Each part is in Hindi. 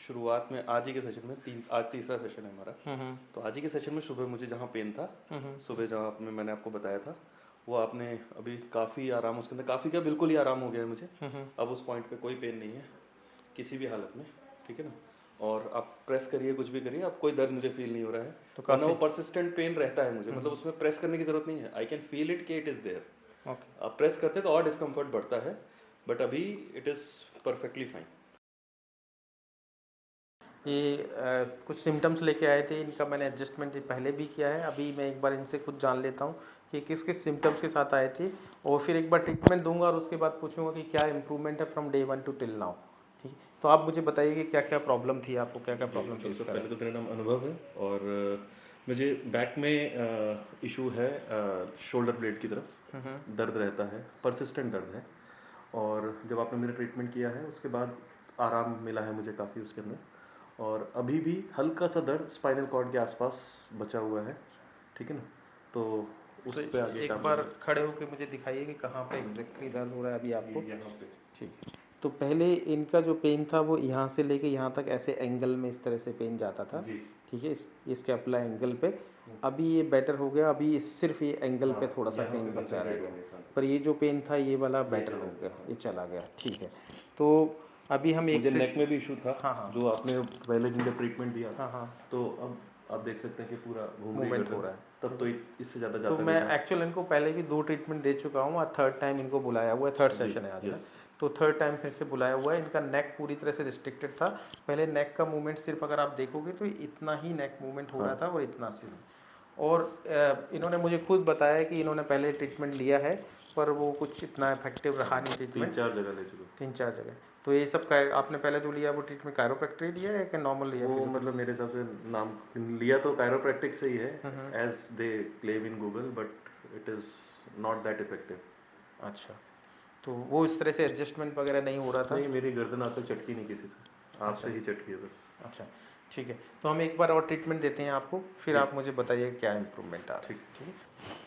शुरुआत में आज ही के सेशन में आज तीसरा सेशन है हमारा। तो आज ही के सेशन में सुबह मुझे जहाँ पेन था, सुबह जहाँ मैंने आपको बताया था, वो आपने अभी काफ़ी आराम, उसके अंदर काफ़ी क्या बिल्कुल ही आराम हो गया है मुझे। अब उस पॉइंट पे कोई पेन नहीं है किसी भी हालत में, ठीक है ना। और आप प्रेस करिए, कुछ भी करिए, अब कोई दर्द मुझे फील नहीं हो रहा है। तो वरना वो परसिस्टेंट पेन रहता है मुझे, मतलब उसमें प्रेस करने की जरूरत नहीं है। आई कैन फील इट कि इट इज़ देयर। आप प्रेस करते तो और डिस्कम्फर्ट बढ़ता है, बट अभी इट इज़ परफेक्टली फाइन। ये कुछ सिम्टम्स लेके आए थे, इनका मैंने एडजस्टमेंट पहले भी किया है। अभी मैं एक बार इनसे खुद जान लेता हूँ कि किस किस सिम्टम्स के साथ आए थे, और फिर एक बार ट्रीटमेंट दूंगा और उसके बाद पूछूंगा कि क्या इम्प्रूवमेंट है from day 1 to till now. ठीक है, तो आप मुझे बताइए कि क्या क्या प्रॉब्लम थी, आपको क्या क्या प्रॉब्लम फेस तो करा। पहले तो मेरा नाम अनुभव है, और मुझे बैक में इशू है, शोल्डर ब्लेड की तरफ दर्द रहता है, परसिस्टेंट दर्द है। और जब आपने मेरा ट्रीटमेंट किया है उसके बाद आराम मिला है मुझे काफ़ी उसके अंदर। और अभी भी हल्का सा दर्द स्पाइनल कॉर्ड के आसपास बचा हुआ है, ठीक है ना। तो उस पे आगे एक काम बार करें। खड़े होकर मुझे दिखाइए कि कहाँ पे एग्जैक्टली दर्द हो रहा है अभी आपको। यहाँ पे ठीक है, तो पहले इनका जो पेन था वो यहाँ से लेके यहाँ तक ऐसे एंगल में इस तरह से पेन जाता था। जी। ठीक है, इस स्कैपुला एंगल पे अभी ये बेटर हो गया। अभी सिर्फ ये एंगल पे थोड़ा सा यहाँ पेन पे बचा रह कंसंट्रेट हो गया, गया था। पर ये जो पेन था ये वाला बेटर चला हो गया। गया, ये चला गया। ठीक है, तो अभी हम एक मुझे नेक में भी इशू था। हाँ हाँ जो आपने पहले दिन जब ट्रीटमेंट दिया, हाँ हाँ तो अब आप देख सकते हैं कि पूरा घूम रही मूवमेंट हो गर्दन। रहा है। तब तो इससे ज़्यादा तो जाता मैं भी था। एक्चुअल इनको पहले भी 2 ट्रीटमेंट दे चुका हूँ और थर्ड टाइम इनको बुलाया हुआ है। थर्ड जी, सेशन है आज ना, यस। तो थर्ड टाइम फिर से बुलाया हुआ है। इनका नेक पूरी तरह से रिस्ट्रिक्टेड था। पहले नेक का मूवमेंट सिर्फ अगर आप देखोगे तो इतना ही नेक मूवमेंट हो रहा था, और इतना सिर्फ। और इन्होंने मुझे खुद बताया कि इन्होंने पहले ट्रीटमेंट लिया है, पर वो कुछ इतना इफेक्टिव रहा नहीं ट्रीटमेंट। 3-4 जगह ले चुका। 3-4 जगह। तो ये सब का आपने पहले जो लिया वो ट्रीटमेंट कायरोप्रैक्टर लिया है कि नॉर्मल लिया? वो मतलब मेरे हिसाब से नाम लिया तो कायरोप्रैक्टिक से ही है, as they claim in Google, but it is not that effective. अच्छा, तो वो इस तरह से एडजस्टमेंट वगैरह नहीं हो रहा था? नहीं, मेरी गर्दन आज तक चटकी नहीं किसी से, आपसे ही चटकी है बस। अच्छा, ठीक है, तो हम एक बार और ट्रीटमेंट देते हैं आपको, फिर जी। आप मुझे बताइए क्या इम्प्रूवमेंट आ रहा है। ठीक। ठीक है,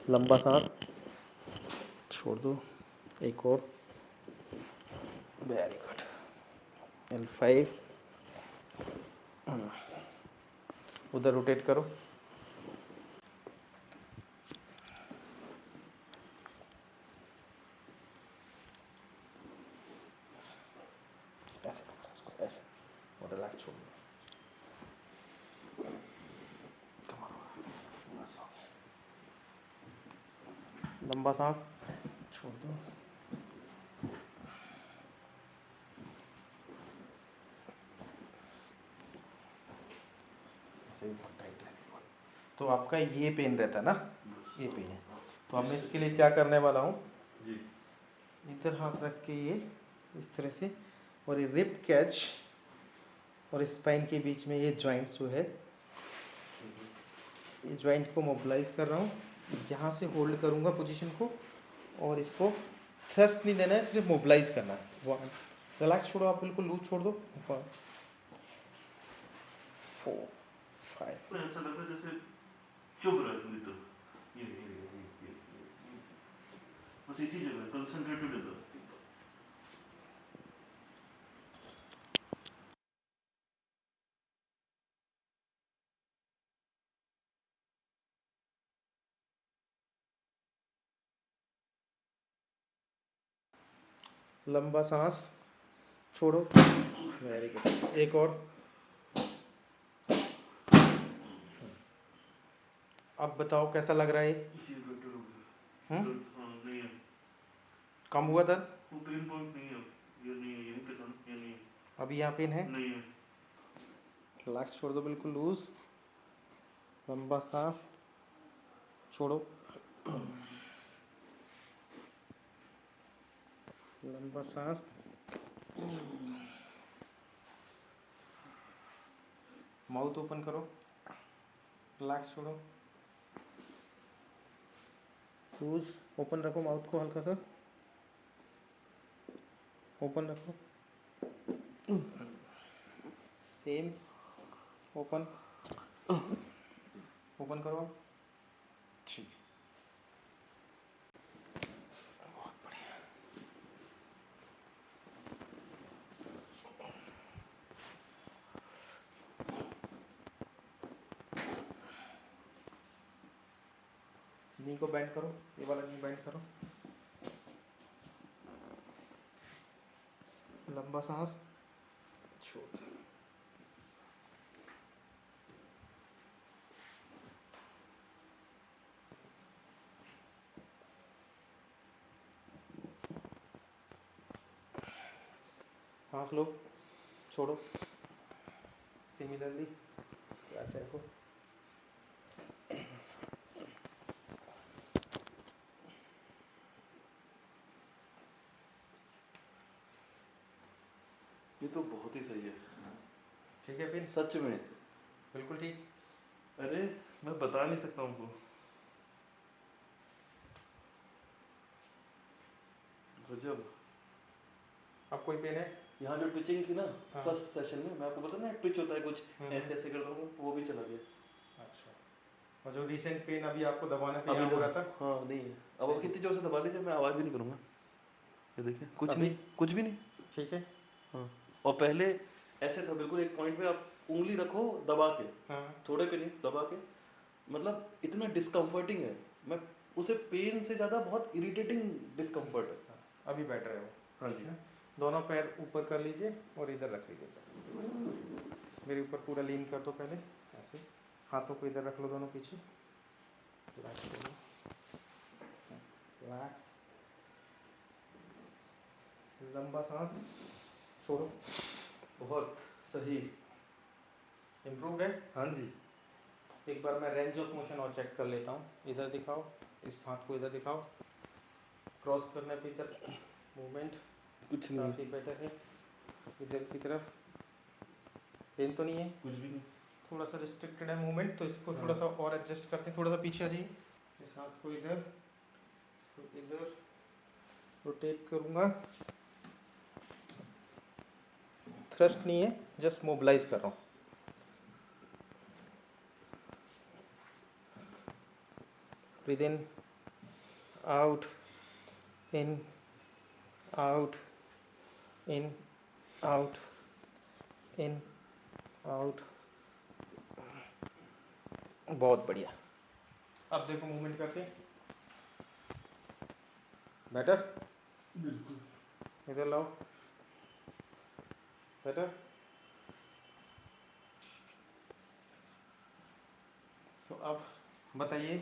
लंबा सांस छोड़ दो, एक और, वेरी गुड। L5, उधर रोटेट करो। ऐसे ऐसे, और रिलैक्स छोड़ दो। बस हो गया। लंबा सांस छोड़ दो। तो आपका ये पेन रहता है ना, ये पेन है, तो अब मैं इसके लिए क्या करने वाला हूँ, इधर हाथ रख के ये इस तरह से, और ये रिब कैच और स्पाइन के बीच में ये जॉइंट जो है, ये जॉइंट को मोबिलाइज कर रहा हूँ। यहाँ से होल्ड करूँगा पोजीशन को, और इसको थ्रस्ट नहीं देना है, सिर्फ मोबिलाइज करना है। 1, रिलैक्स छोड़ो, आप बिल्कुल लूज छोड़ दो। 5, 4, 5। ऐसा लग रहा है जैसे चुभ रहा है भीतर। ये बस इसी जगह कंसंट्रेटेड है बस। लंबा सांस छोड़ो, वेरी गुड, एक और। अब बताओ कैसा लग रहा है ये? नहीं है, कम हुआ दर्द? वो पेन पॉइंट नहीं है, ये नहीं है, यहीं पे था ना, ये नहीं है। अभी यहाँ पेन है? नहीं है। रिलैक्स छोड़ दो, बिल्कुल लूज। लंबा सांस छोड़ो, लंबा सांस, माउथ ओपन करो, रिलैक्स छोड़ो, लूज। ओपन रखो माउथ को, हल्का सा ओपन रखो, सेम ओपन, ओपन करो आप। ठीक है, नी को बैंड करो, ये वाला नी बैंड करो, लंबा सांस छोड़। सांस लो, छोड़ो, सिमिलरली ऐसे रखो। ये तो बहुत ही सही है। ठीक है, फिर सच में बिल्कुल ठीक। अरे मैं बता नहीं सकता उनको। गजब। अब कोई पेन है? यहाँ जो ट्विचिंग थी ना हाँ। फर्स्ट सेशन में, मैं आपको बता ना ट्विच होता है कुछ ऐसे ऐसे करता हूँ, वो भी चला गया। अच्छा, और जो रिसेंट पेन अभी आपको दबाने पे अभी यहाँ हो रहा था? हाँ नहीं है। अब आप कितनी जोर से दबा लीजिए, मैं आवाज़ भी नहीं करूँगा। ये देखिए कुछ अभी? नहीं, कुछ भी नहीं। ठीक है। हाँ, और पहले ऐसे था बिल्कुल, एक पॉइंट पे आप उंगली रखो दबा के, हाँ थोड़े पे नहीं दबा के, मतलब इतना डिस्कम्फर्टिंग है। मैं उसे पेन से ज़्यादा बहुत इरिटेटिंग डिस्कम्फर्ट है। अभी बैठ रहे हो? हाँ जी। दोनों पैर ऊपर कर लीजिए और इधर रख लीजिए, मेरे ऊपर पूरा लीन कर दो पहले, ऐसे हाथों को इधर रख लो दोनों पीछे, रिलैक्स करो, रिलैक्स, लंबा सांस छोड़ो। बहुत सही। इम्प्रूव है? हाँ जी। एक बार मैं रेंज ऑफ मोशन और चेक कर लेता हूँ। इधर दिखाओ, इस हाथ को इधर दिखाओ, क्रॉस करने पे इधर मूवमेंट कुछ नहीं, काफ़ी बेटर है। इधर की तरफ पेन तो नहीं है? कुछ भी नहीं। थोड़ा सा रिस्ट्रिक्टेड है मूवमेंट, तो इसको हाँ। थोड़ा सा और एडजस्ट करते हैं, थोड़ा सा पीछे आ जाइए। इस हाथ को इधर, इसको इधर रोटेट करूँगा, थ्रस्ट नहीं है, जस्ट मोबिलाइज कर रहा हूँ। ब्रीथ इन, आउट, इन, आउट, इन, आउट, इन, आउट। बहुत बढ़िया। अब देखो मूवमेंट करके, बेटर? बिल्कुल। इधर लाओ, बेटर? तो अब बताइए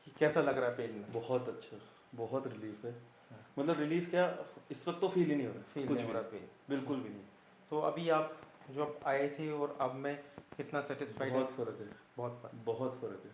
कि कैसा लग रहा है पेन में? बहुत अच्छा, बहुत रिलीफ है। मतलब रिलीफ क्या, इस वक्त तो फील ही नहीं हो रहा, फील कुछ नहीं हो भी रहा पेन? बिल्कुल भी नहीं। तो अभी आप जो आए थे और अब में कितना सेटिस्फाइड है? बहुत फर्क है, बहुत फर्क। बहुत फर्क है।